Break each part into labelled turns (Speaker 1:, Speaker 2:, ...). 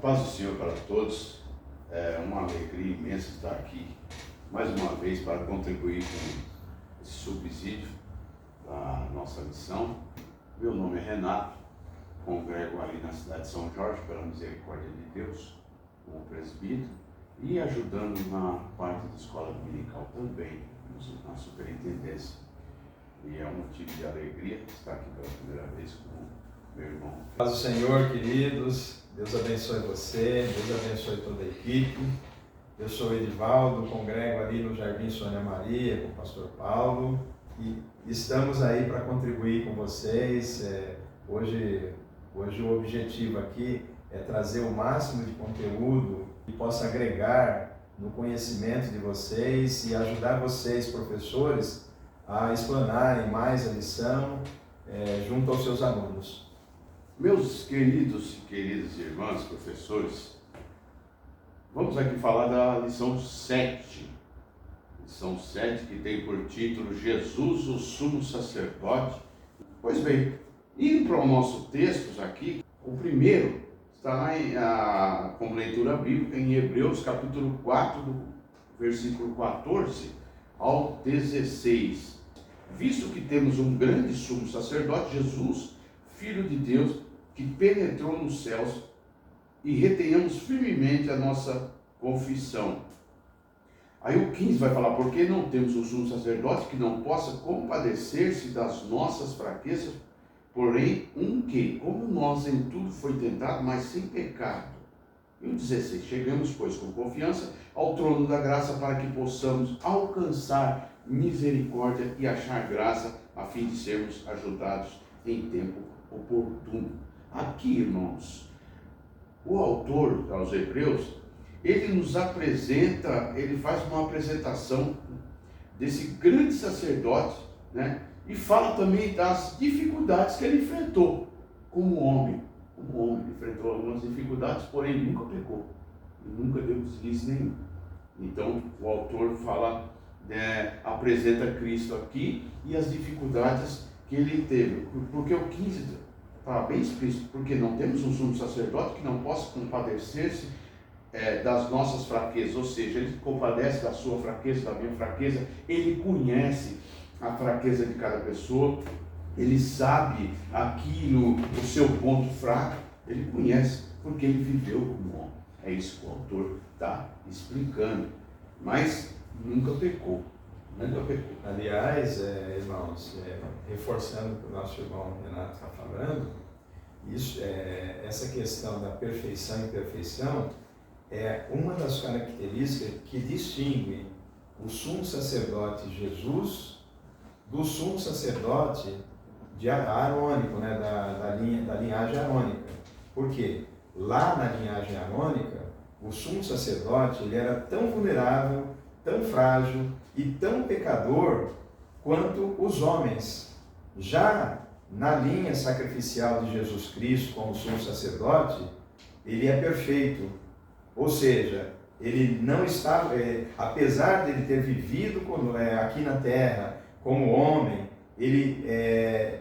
Speaker 1: paz do Senhor para todos. É uma alegria imensa estar aqui mais uma vez para contribuir com esse subsídio da nossa missão. Meu nome é Renato, congrego ali na cidade de São Jorge, pela misericórdia de Deus, como presbítero, e ajudando na parte da escola dominical também, na superintendência. E é um motivo de alegria estar aqui pela primeira vez com meu irmão.
Speaker 2: Paz do Senhor, queridos. Deus abençoe você, Deus abençoe toda a equipe. Eu sou Edivaldo, congrego ali no Jardim Sônia Maria com o pastor Paulo e estamos aí para contribuir com vocês. Hoje o objetivo aqui é trazer o máximo de conteúdo que possa agregar no conhecimento de vocês e ajudar vocês, professores, a explanarem mais a lição junto aos seus alunos.
Speaker 1: Meus queridos e queridas irmãs, professores, vamos aqui falar da lição 7. Lição 7, que tem por título Jesus, o Sumo Sacerdote. Pois bem, indo para o nosso texto aqui, o primeiro está lá com leitura bíblica em Hebreus capítulo 4, do versículo 14 ao 16. Visto que temos um grande sumo sacerdote, Jesus, Filho de Deus, que penetrou nos céus, e retenhamos firmemente a nossa confissão. Aí o 15 vai falar, porque não temos um sumo sacerdote que não possa compadecer-se das nossas fraquezas, porém um que, como nós em tudo foi tentado, mas sem pecado. E o 16, chegamos, pois, com confiança ao trono da graça para que possamos alcançar misericórdia e achar graça, a fim de sermos ajudados em tempo oportuno. Aqui, irmãos, o autor aos Hebreus, ele nos apresenta, ele faz uma apresentação desse grande sacerdote, né? E fala também das dificuldades que ele enfrentou como homem. Como homem, ele enfrentou algumas dificuldades, porém nunca pecou, nunca deu deslize nenhum. Então, o autor fala, apresenta Cristo aqui e as dificuldades que ele teve, porque o 15 está bem explícito, porque não temos um sumo sacerdote que não possa compadecer-se das nossas fraquezas, ou seja, ele compadece da sua fraqueza, da minha fraqueza, ele conhece a fraqueza de cada pessoa, ele sabe aquilo, o seu ponto fraco, ele conhece, porque ele viveu como homem. É isso que o autor está explicando, mas nunca pecou. Nunca pecou.
Speaker 2: Aliás, irmãos, reforçando o que o nosso irmão Renato está falando, essa questão da perfeição e imperfeição é uma das características que distingue o sumo sacerdote Jesus do sumo sacerdote arônico, né, da linhagem arônica. Por quê? Lá na linhagem arônica, o sumo sacerdote ele era tão vulnerável, tão frágil e tão pecador quanto os homens. Já na linha sacrificial de Jesus Cristo como sumo sacerdote, ele é perfeito. Ou seja, ele não estava, apesar de ele ter vivido aqui na terra como homem, ele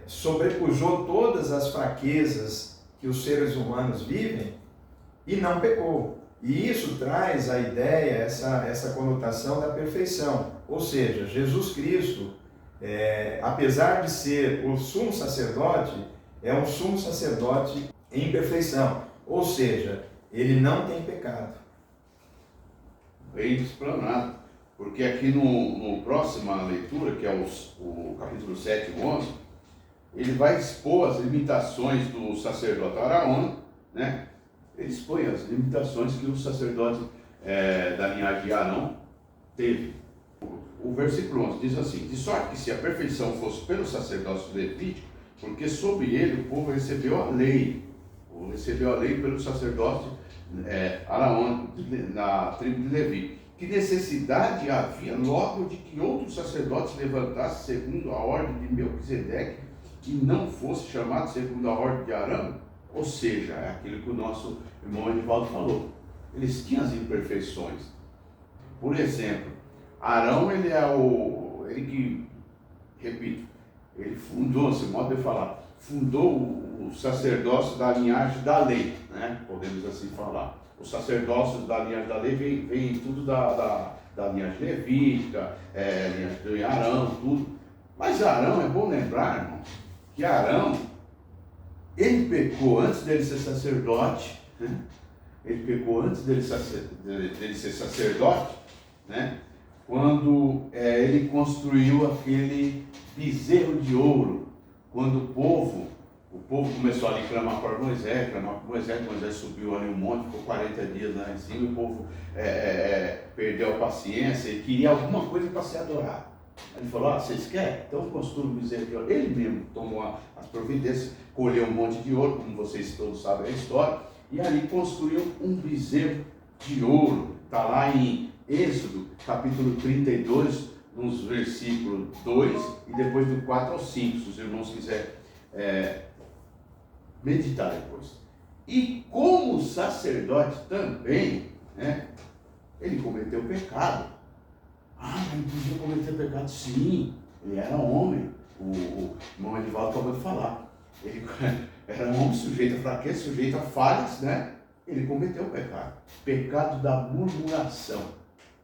Speaker 2: sobrepujou todas as fraquezas que os seres humanos vivem e não pecou. E isso traz a ideia, essa conotação da perfeição. Ou seja, Jesus Cristo, apesar de ser o sumo sacerdote, é um sumo sacerdote em perfeição. Ou seja, ele não tem pecado.
Speaker 1: Bem explanado, porque aqui no próxima leitura, que é o capítulo 7 e 11, ele vai expor as limitações do sacerdote Araúna, né? Ele expõe as limitações que o sacerdote da linhagem de Arão teve. O versículo 11 diz assim, de sorte que se a perfeição fosse pelo sacerdócio levítico, porque sobre ele o povo recebeu a lei pelo sacerdócio Araúna, na tribo de Levi. Que necessidade havia logo de que outro sacerdote se levantasse segundo a ordem de Melquisedeque e não fosse chamado segundo a ordem de Arão? Ou seja, é aquilo que o nosso irmão Edivaldo falou. Eles tinham as imperfeições. Por exemplo, Arão, ele fundou, esse modo de falar, fundou o sacerdócio da linhagem da lei, né? Podemos assim falar. O sacerdócio da linhagem da lei vem tudo da linhagem levítica, linhagem de Arão, tudo. Mas Arão, é bom lembrar, irmão, que Arão, ele pecou antes dele ser sacerdote, né? Ele pecou antes dele ser sacerdote, né? Quando ele construiu aquele bezerro de ouro, quando o povo começou ali a clamar por Moisés, Moisés subiu ali um monte, ficou 40 dias lá em cima, e o povo perdeu a paciência e queria alguma coisa para se adorar. Ele falou, vocês querem? Então construam um bezerro de ouro. Ele mesmo tomou as providências, colheu um monte de ouro, como vocês todos sabem a história, e ali construiu um bezerro de ouro. Está lá em Êxodo, capítulo 32, nos versículos 2 e depois do 4 ao 5, se os irmãos quiserem meditar depois. E como sacerdote também, né, ele cometeu pecado. Mas ele podia cometer pecado? Sim, ele era homem. O irmão Edivaldo acabou de falar. Ele era um homem sujeito a fraqueza, sujeito a falhas, né? Ele cometeu pecado. Pecado da murmuração.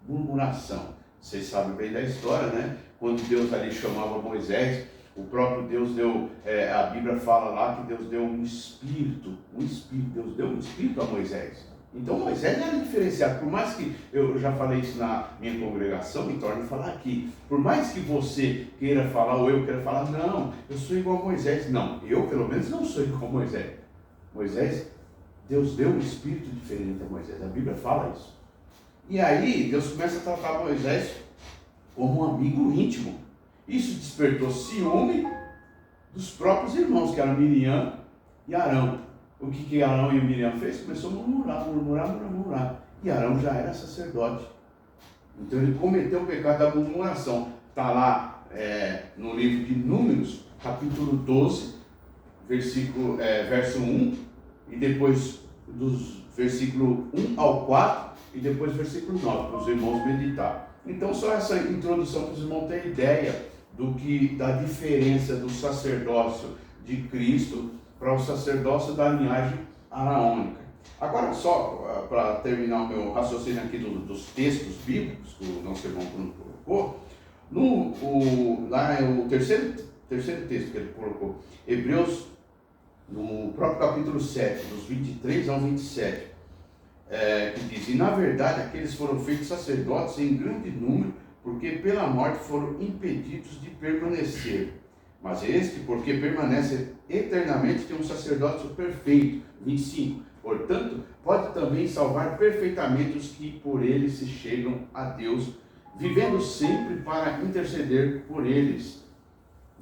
Speaker 1: Murmuração. Vocês sabem bem da história, né? Quando Deus ali chamava Moisés, o próprio Deus deu, a Bíblia fala lá que Deus deu um espírito, Deus deu um espírito a Moisés. Então Moisés era diferenciado, por mais que, eu já falei isso na minha congregação e torno a falar aqui, por mais que você queira falar ou eu queira falar, não, eu sou igual a Moisés. Não, eu pelo menos não sou igual a Moisés. Deus deu um espírito diferente a Moisés, a Bíblia fala isso. E aí Deus começa a tratar Moisés como um amigo íntimo. Isso despertou ciúme dos próprios irmãos, que eram Miriam e Arão. O que Arão e Miriam fez? Começou a murmurar. E Arão já era sacerdote. Então ele cometeu o pecado da murmuração. Está lá no livro de Números, capítulo 12, verso 1, e depois dos versículo 1 ao 4, e depois versículo 9, para os irmãos meditar. Então só essa introdução para os irmãos terem ideia da diferença do sacerdócio de Cristo para o sacerdócio da linhagem araônica. Agora, só para terminar o meu raciocínio aqui dos textos bíblicos que o nosso irmão Bruno colocou, lá é o terceiro texto que ele colocou, Hebreus, no próprio capítulo 7, dos 23 ao 27, que diz, e na verdade aqueles foram feitos sacerdotes em grande número, porque pela morte foram impedidos de permanecer. Mas este, porque permanece eternamente, tem um sacerdócio perfeito. 25. Portanto, pode também salvar perfeitamente os que por ele se chegam a Deus, vivendo sempre para interceder por eles.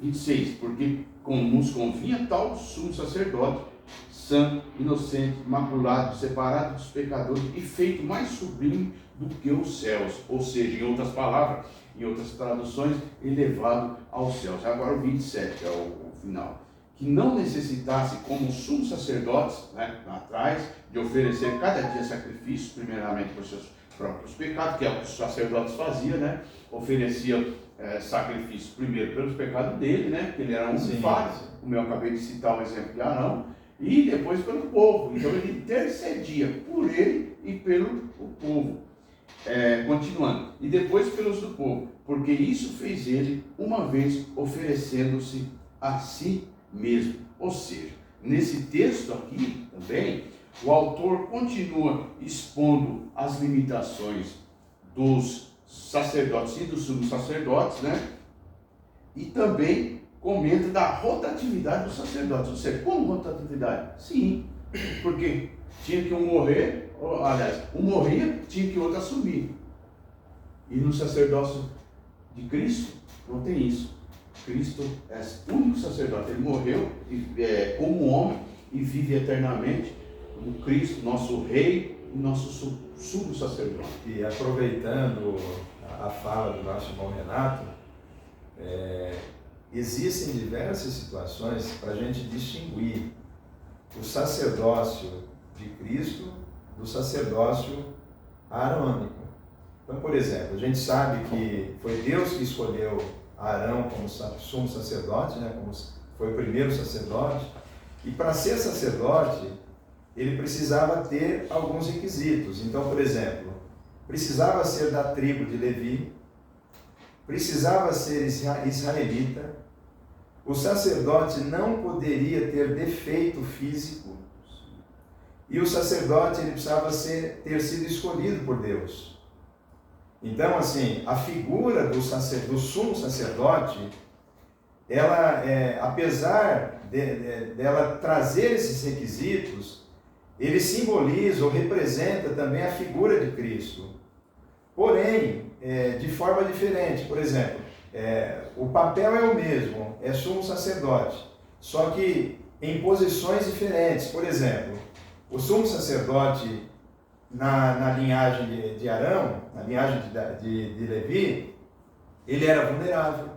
Speaker 1: 26. Porque nos convinha tal sumo sacerdote, santo, inocente, imaculado, separado dos pecadores e feito mais sublime do que os céus. Ou seja, em outras palavras, em outras traduções, elevado aos céus. Agora o 27, que é o final. Que não necessitasse, como sumos sacerdotes, né, lá atrás, de oferecer cada dia sacrifício, primeiramente por seus próprios pecados, que é o que os sacerdotes faziam, né? Oferecia sacrifício primeiro pelos pecados dele, né? Porque ele era um falho, como eu acabei de citar o exemplo de Arão, e depois pelo povo. Então ele intercedia por ele e pelo povo. Continuando, e depois pelos do povo, porque isso fez ele uma vez oferecendo-se a si mesmo. Ou seja, nesse texto aqui também, o autor continua expondo as limitações dos sacerdotes e dos sumos sacerdotes, né? E também comenta da rotatividade dos sacerdotes. Ou seja, como rotatividade? Sim, porque tinha que um morrer, aliás, um morria, tinha que outro assumir. E no sacerdócio de Cristo não tem isso. Cristo é o único sacerdote. Ele morreu como homem e vive eternamente como Cristo, nosso rei e nosso sumo sacerdote.
Speaker 2: E aproveitando a fala do nosso irmão Renato, existem diversas situações para a gente distinguir o sacerdócio de Cristo do sacerdócio arônico. Então, por exemplo, a gente sabe que foi Deus que escolheu Arão como sumo sacerdote, né, como foi o primeiro sacerdote, E para ser sacerdote, ele precisava ter alguns requisitos. Então, por exemplo, precisava ser da tribo de Levi, precisava ser israelita, o sacerdote não poderia ter defeito físico, e o sacerdote ele precisava ter sido escolhido por Deus. Então, assim, a figura do sumo sacerdote, ela, apesar dela trazer esses requisitos, ele simboliza ou representa também a figura de Cristo. Porém, de forma diferente. Por exemplo, o papel é o mesmo, é sumo sacerdote, só que em posições diferentes. Por exemplo, o sumo sacerdote na linhagem de Arão, na linhagem de Levi, ele era vulnerável.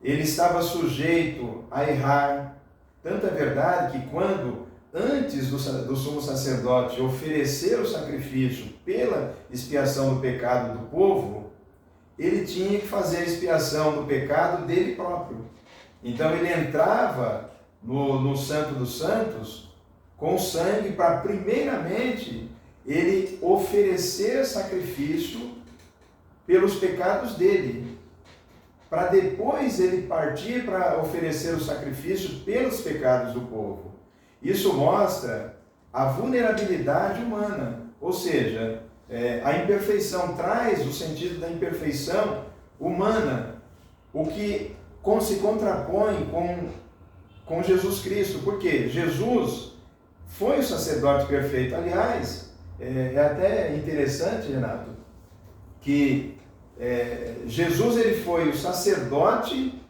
Speaker 2: Ele estava sujeito a errar. Tanto é verdade que antes do sumo sacerdote oferecer o sacrifício pela expiação do pecado do povo, ele tinha que fazer a expiação do pecado dele próprio. Então ele entrava no Santo dos Santos com sangue para, primeiramente, ele oferecer sacrifício pelos pecados dele, para depois ele partir para oferecer o sacrifício pelos pecados do povo. Isso mostra a vulnerabilidade humana, ou seja, a imperfeição traz o sentido da imperfeição humana, o que se contrapõe com Jesus Cristo, porque Jesus foi o sacerdote perfeito. Aliás, é até interessante, Renato, que Jesus ele foi o sacerdote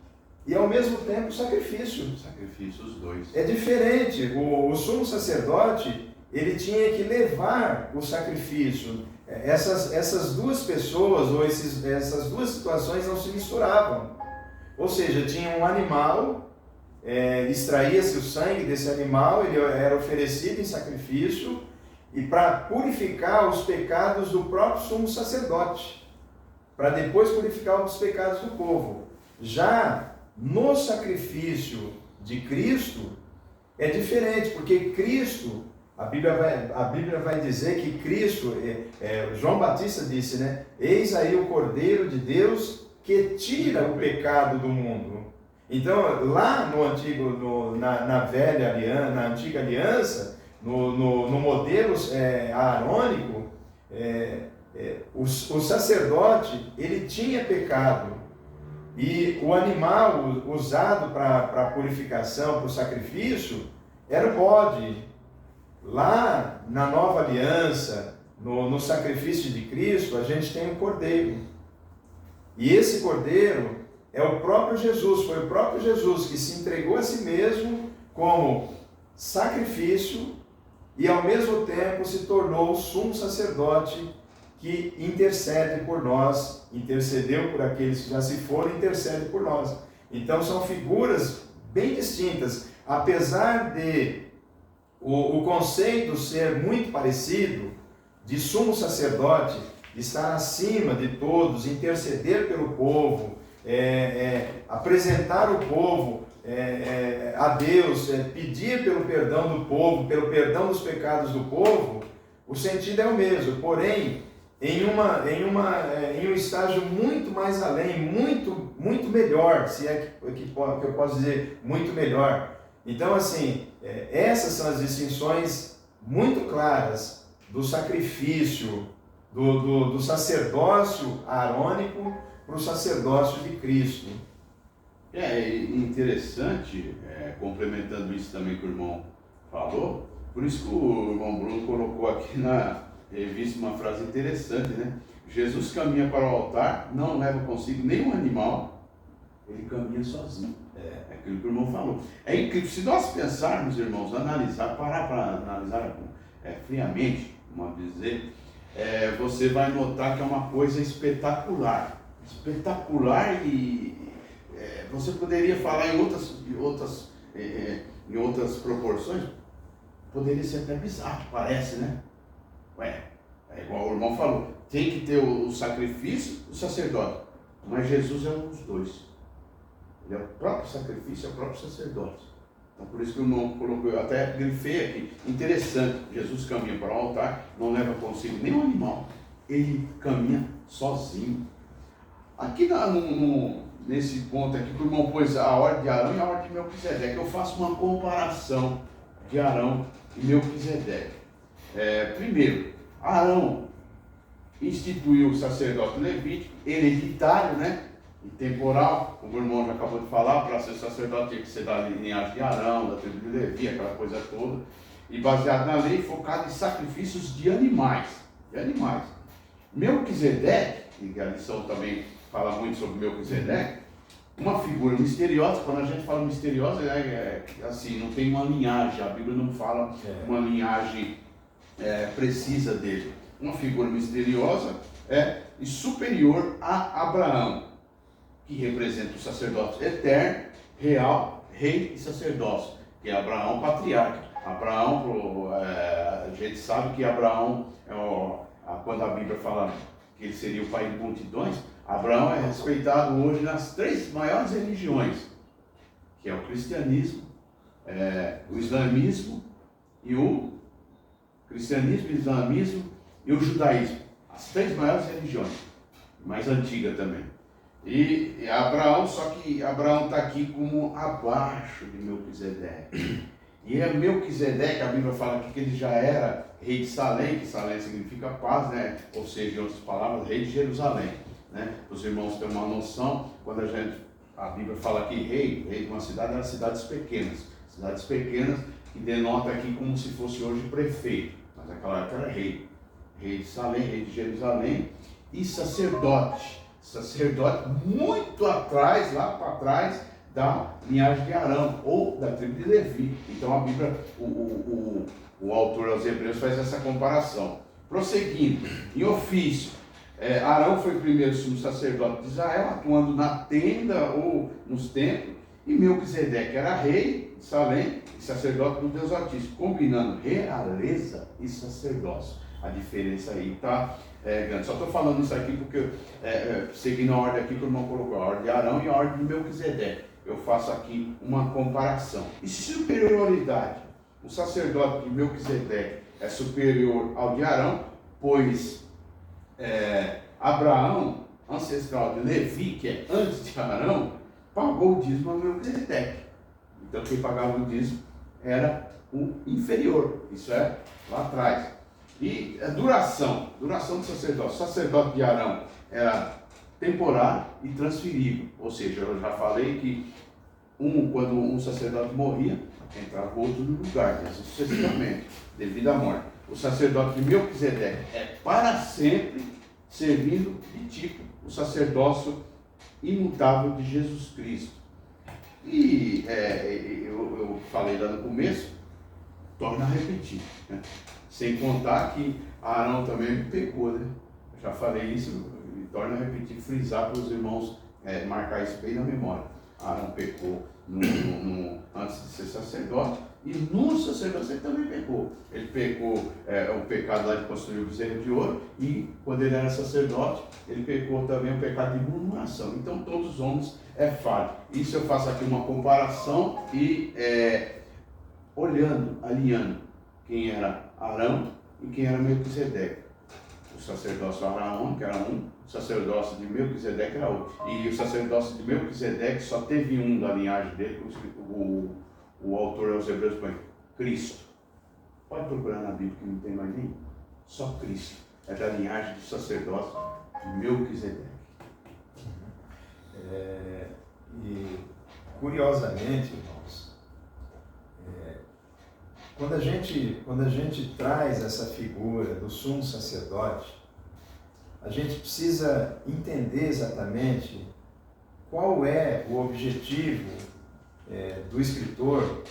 Speaker 2: e ao mesmo tempo o sacrifício.
Speaker 1: Sacrifício, os dois.
Speaker 2: É diferente. O sumo sacerdote, ele tinha que levar o sacrifício. Essas duas pessoas, ou essas duas situações não se misturavam. Ou seja, tinha um animal, extraía-se o sangue desse animal, ele era oferecido em sacrifício, e para purificar os pecados do próprio sumo sacerdote, para depois purificar os pecados do povo. Já no sacrifício de Cristo é diferente, porque Cristo, a Bíblia vai dizer que Cristo, João Batista disse, né? Eis aí o Cordeiro de Deus que tira o pecado do mundo. Então, lá na velha aliança, na antiga aliança, no modelo aarônico, o sacerdote, ele tinha pecado, e o animal usado para purificação, para o sacrifício, era o bode. Lá na nova aliança, no sacrifício de Cristo, a gente tem o cordeiro. E esse cordeiro é o próprio Jesus, foi o próprio Jesus que se entregou a si mesmo como sacrifício e ao mesmo tempo se tornou o sumo sacerdote que intercede por nós, intercedeu por aqueles que já se foram, intercede por nós. Então são figuras bem distintas, apesar de o conceito ser muito parecido, de sumo sacerdote, estar acima de todos, interceder pelo povo, apresentar o povo a Deus, pedir pelo perdão do povo, pelo perdão dos pecados do povo, o sentido é o mesmo, porém, em um estágio muito mais além, muito melhor, se é que eu posso dizer, muito melhor. Então, assim, essas são as distinções muito claras do sacrifício, do sacerdócio aarônico para o sacerdócio de Cristo.
Speaker 1: É interessante, complementando isso também que o irmão falou, por isso que o irmão Bruno colocou aqui na revista uma frase interessante, né? Jesus caminha para o altar, não leva consigo nenhum animal, ele caminha sozinho. É aquilo que o irmão falou. É incrível, se nós pensarmos, irmãos, parar para analisar friamente, vamos dizer, você vai notar que é uma coisa espetacular. Espetacular e você poderia falar em outras proporções, poderia ser até bizarro, parece, né? É igual o irmão falou, tem que ter o sacrifício, o sacerdote, mas Jesus é um dos dois. Ele é o próprio sacrifício, é o próprio sacerdote. Então, por isso que o irmão colocou, eu até grifei aqui, interessante, Jesus caminha para o altar, não leva consigo nenhum animal, ele caminha sozinho. Aqui nesse ponto aqui, que o irmão pôs a ordem de Arão e a ordem de Melquisedeque, eu faço uma comparação de Arão e Melquisedeque. Primeiro, Arão instituiu o sacerdote levítico, hereditário, né? E temporal, como o irmão já acabou de falar, para ser sacerdote tinha que ser da linhagem de Arão, da tribo de Levi, aquela coisa toda, e baseado na lei, focado em sacrifícios de animais. Melquisedeque, e a lição também fala muito sobre Melquisedeque, uma figura misteriosa. Quando a gente fala misteriosa, assim, não tem uma linhagem, a Bíblia não fala uma linhagem precisa dele. Uma figura misteriosa e superior a Abraão, que representa o sacerdócio eterno, real, rei e sacerdócio, que é Abraão patriarca. Abraão, a gente sabe que Abraão, quando a Bíblia fala que ele seria o pai de multidões, Abraão é respeitado hoje nas 3 maiores religiões, que é o cristianismo, o islamismo e o judaísmo. As 3 maiores religiões, mais antiga também. E Abraão, só que Abraão está aqui como abaixo de Melquisedeque. E Melquisedeque, a Bíblia fala aqui que ele já era rei de Salém, que Salém significa paz, né? Ou seja, em outras palavras, rei de Jerusalém. Né? Os irmãos têm uma noção, quando a Bíblia fala aqui rei de uma cidade, eram cidades pequenas que denota aqui como se fosse hoje prefeito, mas naquela época era rei de Salém, rei de Jerusalém, e sacerdote muito atrás, lá para trás da linhagem de Arão ou da tribo de Levi. Então a Bíblia, o autor aos Hebreus faz essa comparação. Prosseguindo, em ofício, Arão foi o primeiro sumo sacerdote de Israel, atuando na tenda ou nos templos, e Melquisedeque era rei de Salém e sacerdote do Deus Altíssimo, combinando realeza e sacerdócio. A diferença aí está grande. Só estou falando isso aqui porque, seguindo a ordem aqui que o irmão colocou, a ordem de Arão e a ordem de Melquisedeque, eu faço aqui uma comparação. E superioridade, o sacerdote de Melquisedeque é superior ao de Arão, pois Abraão, ancestral de Levi, que é antes de Arão, pagou o dízimo a Melquisedeque. Então quem pagava o dízimo era o inferior, isso é lá atrás. E a duração do sacerdócio. O sacerdote de Arão era temporário e transferível, ou seja, eu já falei que quando um sacerdote morria, entrava outro no lugar, assim sucessivamente, devido à morte. O sacerdote de Melquisedeque é para sempre servindo de tipo o sacerdócio imutável de Jesus Cristo. E eu falei lá no começo, torna a repetir, né? Sem contar que Arão também pecou, né? Eu já falei isso e torna a repetir, frisar para os irmãos marcar isso bem na memória. Arão pecou antes de ser sacerdote, e no sacerdócio ele também pecou. Ele pecou o pecado lá de construir o bezerro de ouro, e quando ele era sacerdote, ele pecou também o pecado de murmuração. Então todos os homens falham. Isso eu faço aqui uma comparação e alinhando quem era Arão e quem era Melquisedeque. O sacerdócio araônico era um, o sacerdócio de Melquisedeque era outro. E o sacerdócio de Melquisedeque só teve um da linhagem dele, o autor aos Hebreus põe Cristo. Pode procurar na Bíblia que não tem mais nenhum. Só Cristo é da linhagem do sacerdócio de Melquisedeque.
Speaker 2: E curiosamente, irmãos, quando a gente traz essa figura do sumo sacerdote, a gente precisa entender exatamente qual é o objetivo do escritor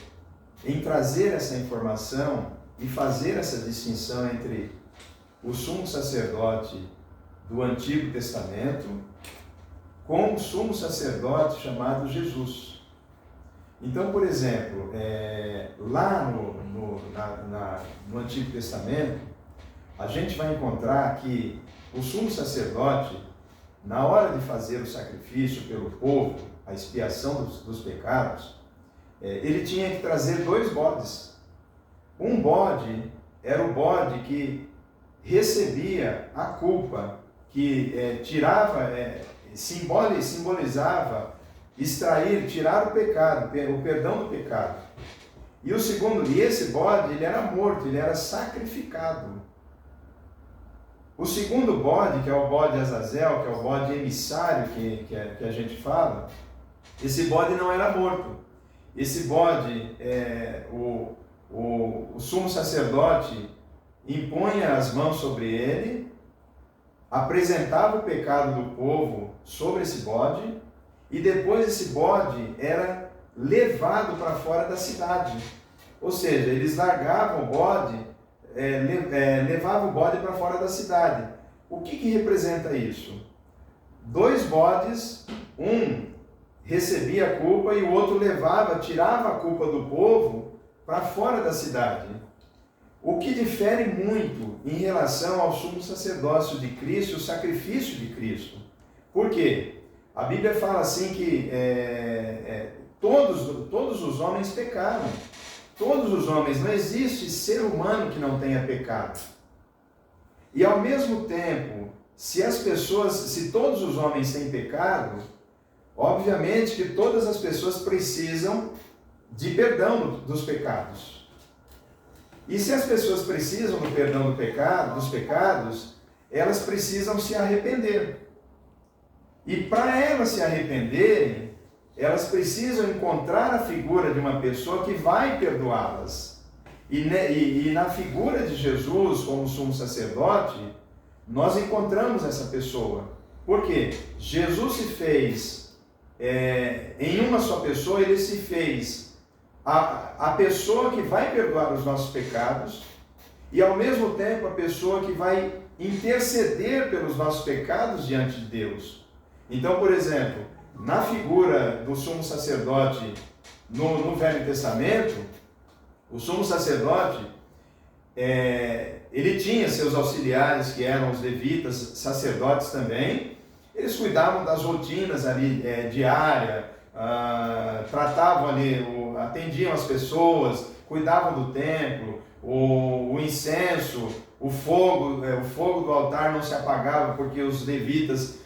Speaker 2: em trazer essa informação e fazer essa distinção entre o sumo sacerdote do Antigo Testamento com o sumo sacerdote chamado Jesus. Então, por exemplo, lá no Antigo Testamento, a gente vai encontrar que o sumo sacerdote, na hora de fazer o sacrifício pelo povo, a expiação dos pecados, ele tinha que trazer 2 bodes. Um bode era o bode que recebia a culpa, que tirava, simbolizava tirar o pecado, o perdão do pecado. E esse bode, ele era morto, ele era sacrificado. O segundo bode, que é o bode Azazel, que é o bode emissário que a gente fala, esse bode não era morto. Esse bode, o sumo sacerdote impunha as mãos sobre ele, apresentava o pecado do povo sobre esse bode, e depois esse bode era levado para fora da cidade. Ou seja, eles largavam o bode, levavam o bode para fora da cidade. O que representa isso? 2 bodes, um recebia a culpa e o outro tirava a culpa do povo para fora da cidade. O que difere muito em relação ao sumo sacerdócio de Cristo, o sacrifício de Cristo. Por quê? A Bíblia fala assim que todos os homens pecaram. Todos os homens, não existe ser humano que não tenha pecado. E ao mesmo tempo, se todos os homens têm pecado, obviamente que todas as pessoas precisam de perdão dos pecados. E se as pessoas precisam do perdão dos pecados, elas precisam se arrepender. E para elas se arrependerem, elas precisam encontrar a figura de uma pessoa que vai perdoá-las. E na figura de Jesus, como sumo sacerdote, nós encontramos essa pessoa. Por quê? Jesus se fez, em uma só pessoa, ele se fez a pessoa que vai perdoar os nossos pecados e, ao mesmo tempo, a pessoa que vai interceder pelos nossos pecados diante de Deus. Então, por exemplo, na figura do sumo sacerdote no Velho Testamento, o sumo sacerdote, ele tinha seus auxiliares, que eram os levitas, sacerdotes também. Eles cuidavam das rotinas ali diárias, tratavam ali, atendiam as pessoas, cuidavam do templo, o incenso, o fogo do altar não se apagava porque os levitas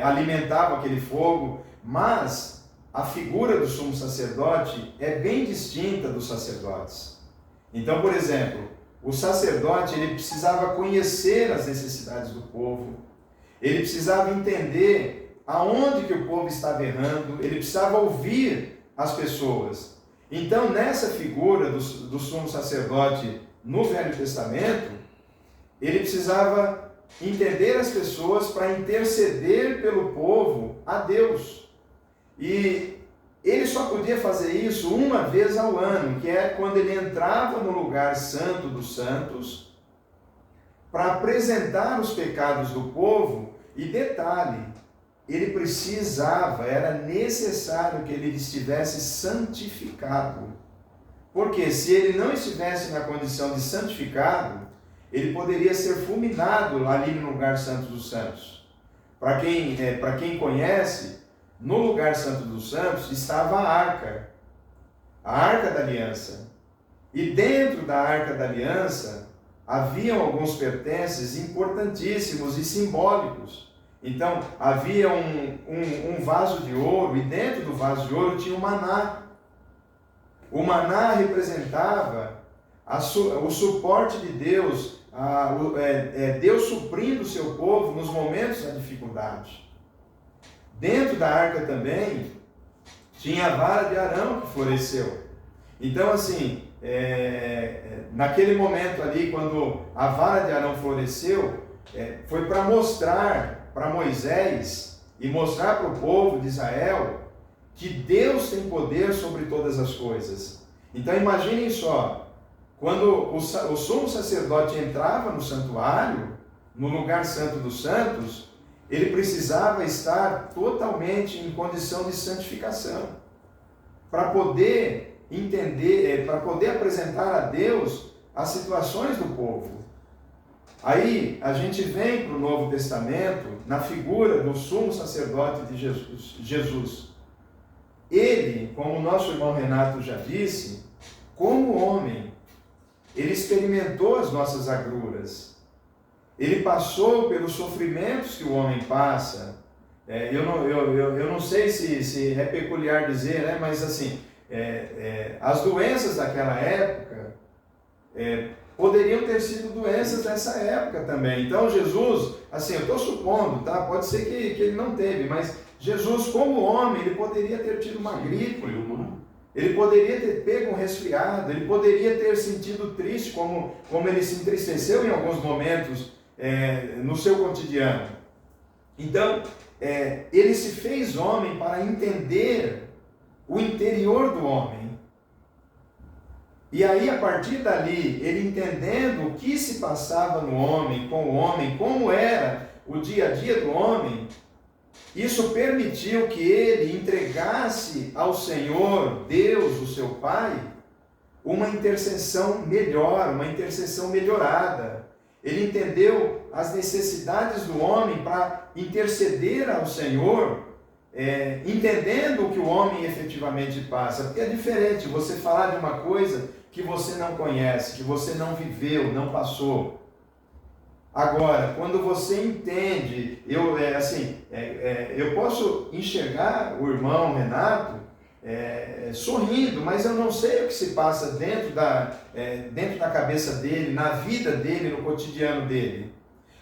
Speaker 2: alimentavam aquele fogo. Mas a figura do sumo sacerdote é bem distinta dos sacerdotes. Então, por exemplo, o sacerdote ele precisava conhecer as necessidades do povo, ele precisava entender aonde que o povo estava errando, ele precisava ouvir as pessoas. Então, nessa figura do sumo sacerdote no Velho Testamento, ele precisava entender as pessoas para interceder pelo povo a Deus. E ele só podia fazer isso uma vez ao ano, que é quando ele entrava no lugar santo dos santos, para apresentar os pecados do povo. E detalhe, ele era necessário que ele estivesse santificado. Porque se ele não estivesse na condição de santificado, ele poderia ser fulminado ali no lugar santo dos santos. Para quem conhece, no lugar santo dos santos estava a arca da aliança. E dentro da arca da aliança haviam alguns pertences importantíssimos e simbólicos. Então havia um vaso de ouro, e dentro do vaso de ouro tinha o maná. O maná representava o suporte de Deus, Deus suprindo o seu povo nos momentos da dificuldade. Dentro da arca também tinha a vara de Arão que floresceu. Então, assim, naquele momento ali, quando a vara de Arão floresceu, foi para mostrar para Moisés e mostrar para o povo de Israel que Deus tem poder sobre todas as coisas. Então, imaginem só, quando o sumo sacerdote entrava no santuário, no lugar santo dos santos, ele precisava estar totalmente em condição de santificação, para poder entender, para poder apresentar a Deus as situações do povo. Aí a gente vem para o Novo Testamento, na figura do sumo sacerdote de Jesus. ele, como o nosso irmão Renato já disse, como homem, ele experimentou as nossas agruras. Ele passou pelos sofrimentos que o homem passa. Eu não sei se é peculiar dizer, né? Mas assim, as doenças daquela época poderiam ter sido doenças dessa época também. Então Jesus, assim, eu estou supondo, tá? Pode ser que ele não teve, mas Jesus, como homem, ele poderia ter tido uma gripe. Ele poderia ter pego um resfriado, ele poderia ter sentido triste, como ele se entristeceu em alguns momentos no seu cotidiano. Então, ele se fez homem para entender o interior do homem. E aí, a partir dali, ele entendendo o que se passava no homem, com o homem, como era o dia a dia do homem, isso permitiu que ele entregasse ao Senhor, Deus, o seu Pai, uma intercessão melhor, uma intercessão melhorada. Ele entendeu as necessidades do homem para interceder ao Senhor, entendendo o que o homem efetivamente passa. Porque é diferente você falar de uma coisa que você não conhece, que você não viveu, não passou. Agora, quando você entende, eu posso enxergar o irmão Renato sorrindo, mas eu não sei o que se passa dentro da cabeça dele, na vida dele, no cotidiano dele.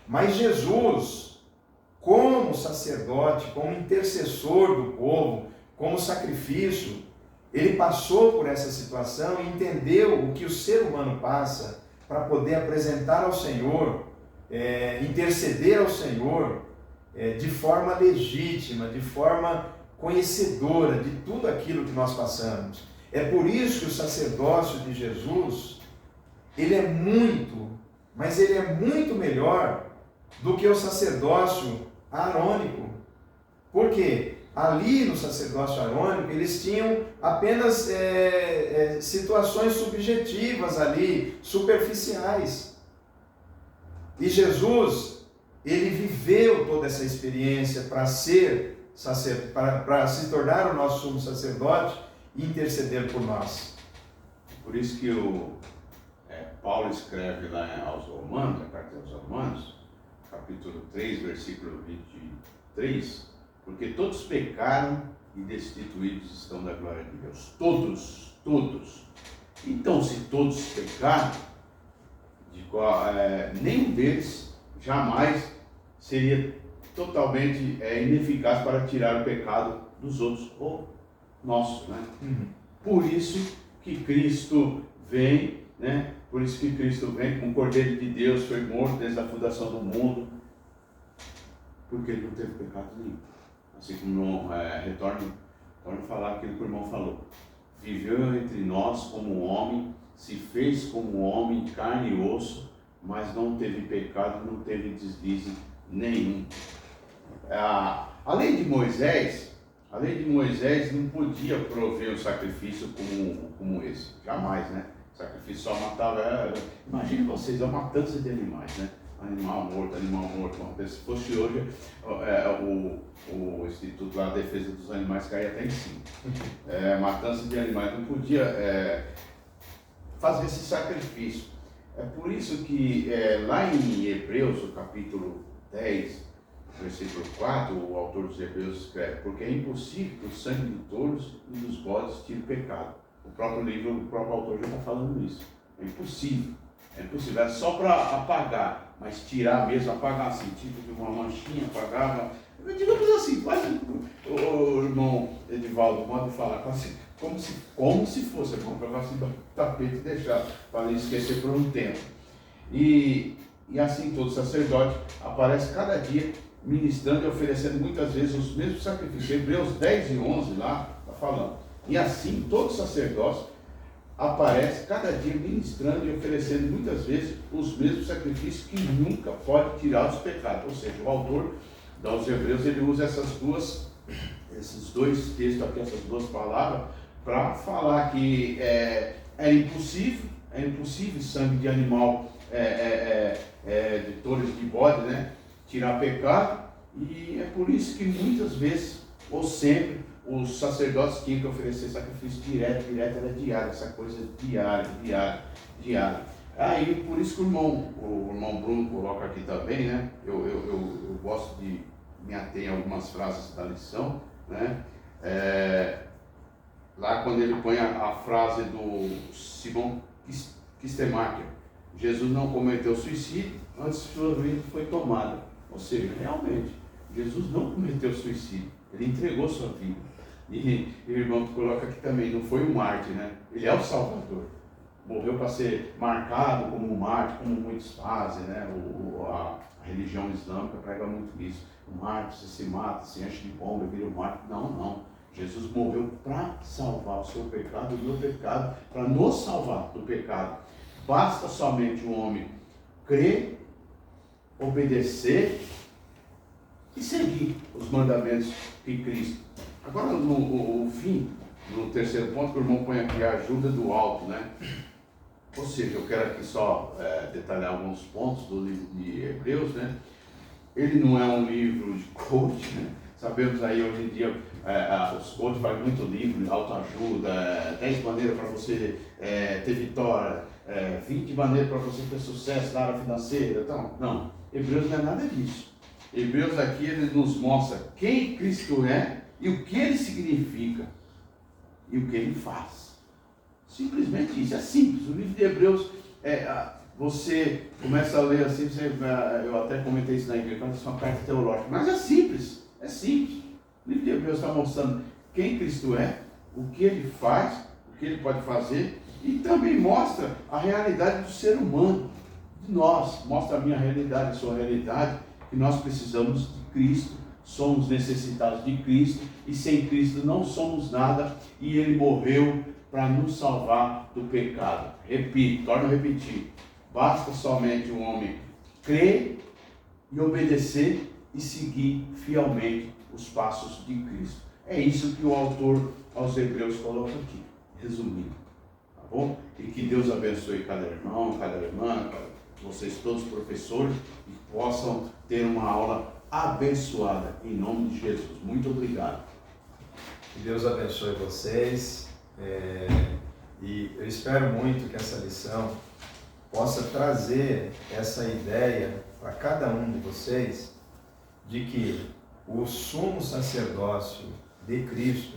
Speaker 2: Mas Jesus, como sacerdote, como intercessor do povo, como sacrifício, ele passou por essa situação e entendeu o que o ser humano passa para poder apresentar ao Senhor, interceder ao Senhor de forma legítima, de forma conhecedora de tudo aquilo que nós passamos. É por isso que o sacerdócio de Jesus, ele é muito, mas ele é muito melhor do que o sacerdócio arônico. Por quê? Ali no sacerdócio arônico, eles tinham apenas situações subjetivas ali, superficiais. E Jesus, ele viveu toda essa experiência para se tornar o nosso sumo sacerdote e interceder por nós.
Speaker 1: Por isso que Paulo escreve lá aos Romanos, a carta aos Romanos, capítulo 3, versículo 23, porque todos pecaram e destituídos estão da glória de Deus. Todos. Então, se todos pecaram, nenhum deles jamais seria totalmente ineficaz para tirar o pecado dos outros, ou nosso, né? Por isso que Cristo vem, né? Por isso que Cristo vem como Cordeiro de Deus, foi morto desde a fundação do mundo, porque ele não teve pecado nenhum. Assim como retorno a falar aquilo que o irmão falou. Viveu entre nós como homem, se fez como homem, carne e osso, mas não teve pecado, não teve deslize nenhum. A lei de Moisés não podia prover um sacrifício como esse, jamais, né? O sacrifício só matava, imagine vocês, a matança de animais, né? Animal morto. Se fosse hoje, o Instituto lá, a Defesa dos Animais caía até em cima. Matança de animais não podia fazer esse sacrifício. É por isso que lá em Hebreus, no capítulo 10, versículo 4, o autor dos Hebreus escreve: porque é impossível que o sangue de touros e dos bodes tire o pecado. O próprio autor já está falando isso. É impossível. É só para apagar, mas tirar mesmo, apagar assim, tipo de uma manchinha, apagava. Digamos assim, quase o irmão Edivaldo pode falar, quase como se fosse, vamos pegar assim do tapete e deixar, para não esquecer por um tempo. E assim todo sacerdote aparece cada dia ministrando e oferecendo muitas vezes os mesmos sacrifícios. Hebreus 10 e 11 lá está falando. E assim todo sacerdócio aparece cada dia ministrando e oferecendo muitas vezes os mesmos sacrifícios que nunca pode tirar os pecados. Ou seja, o autor dos Hebreus, ele usa esses dois textos aqui, essas duas palavras, para falar que é impossível sangue de animal, de touros e de bode, né, tirar pecado. E é por isso que muitas vezes, ou sempre, os sacerdotes tinham que oferecer sacrifício direto era diário, essa coisa diária. Aí, por isso que o irmão Bruno coloca aqui também, né? Eu gosto de me ater a algumas frases da lição, né? Lá quando ele põe a frase do Simão Kistemacher, Jesus não cometeu suicídio antes que sua vida foi tomada. Ou seja, realmente, Jesus não cometeu suicídio, ele entregou sua vida. E o irmão coloca aqui também, não foi um mártir, né? Ele é o Salvador. Morreu para ser marcado como um mártir, como muitos fazem, né? A religião islâmica prega muito isso. O mártir, você se mata, se enche de bomba, vira um mártir. Não. Jesus morreu para salvar o seu pecado, o meu pecado, para nos salvar do pecado. Basta somente o homem crer, obedecer e seguir os mandamentos de Cristo. Agora, no fim, no terceiro ponto, que o irmão põe aqui a ajuda do alto, né? Ou seja, eu quero aqui só detalhar alguns pontos do livro de Hebreus, né? Ele não é um livro de coach, né? Sabemos aí hoje em dia, os coaches fazem muito livro de autoajuda, 10 maneiras para você ter vitória, 20 maneiras para você ter sucesso na área financeira. Então, não, Hebreus não é nada disso. Hebreus aqui, ele nos mostra quem Cristo é e o que ele significa e o que ele faz. Simplesmente isso, é simples. O livro de Hebreus, você começa a ler assim, eu até comentei isso na igreja, parece uma carta teológica, mas é simples. O livro de Hebreus está mostrando quem Cristo é, o que ele faz, o que ele pode fazer, e também mostra a realidade do ser humano, de nós, mostra a minha realidade, a sua realidade, que nós precisamos de Cristo, somos necessitados de Cristo, e sem Cristo não somos nada, e ele morreu para nos salvar do pecado. Repito, torno a repetir, basta somente o homem crer e obedecer e seguir fielmente os passos de Cristo. É isso que o autor aos Hebreus coloca aqui, resumindo, tá bom? E que Deus abençoe cada irmão, cada irmã, vocês todos professores, e possam ter uma aula abençoada, em nome de Jesus. Muito obrigado.
Speaker 2: Que Deus abençoe vocês, e eu espero muito que essa lição possa trazer essa ideia para cada um de vocês, de que o sumo sacerdócio de Cristo,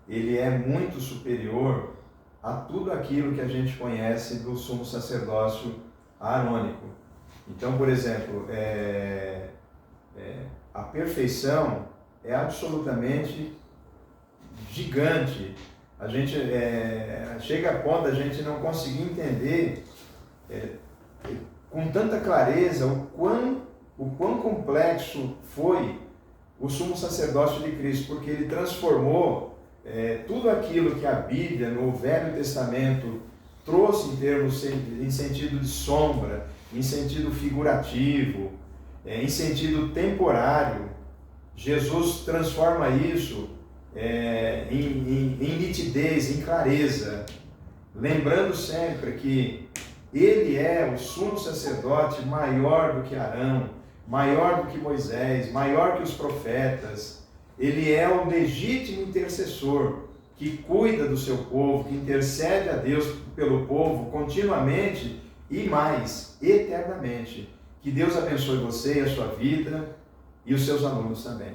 Speaker 2: ele é muito superior a tudo aquilo que a gente conhece do sumo sacerdócio arônico. Então, por exemplo, a perfeição é absolutamente gigante. A gente chega a ponto da gente não conseguir entender com tanta clareza o quão complexo foi o sumo sacerdócio de Cristo, porque ele transformou tudo aquilo que a Bíblia, no Velho Testamento, trouxe em sentido de sombra, em sentido figurativo, em sentido temporário. Jesus transforma isso em nitidez, em clareza, lembrando sempre que ele é o sumo sacerdote maior do que Arão, maior do que Moisés, maior que os profetas. Ele é o legítimo intercessor que cuida do seu povo, que intercede a Deus pelo povo continuamente e mais, eternamente. Que Deus abençoe você e a sua vida e os seus alunos também.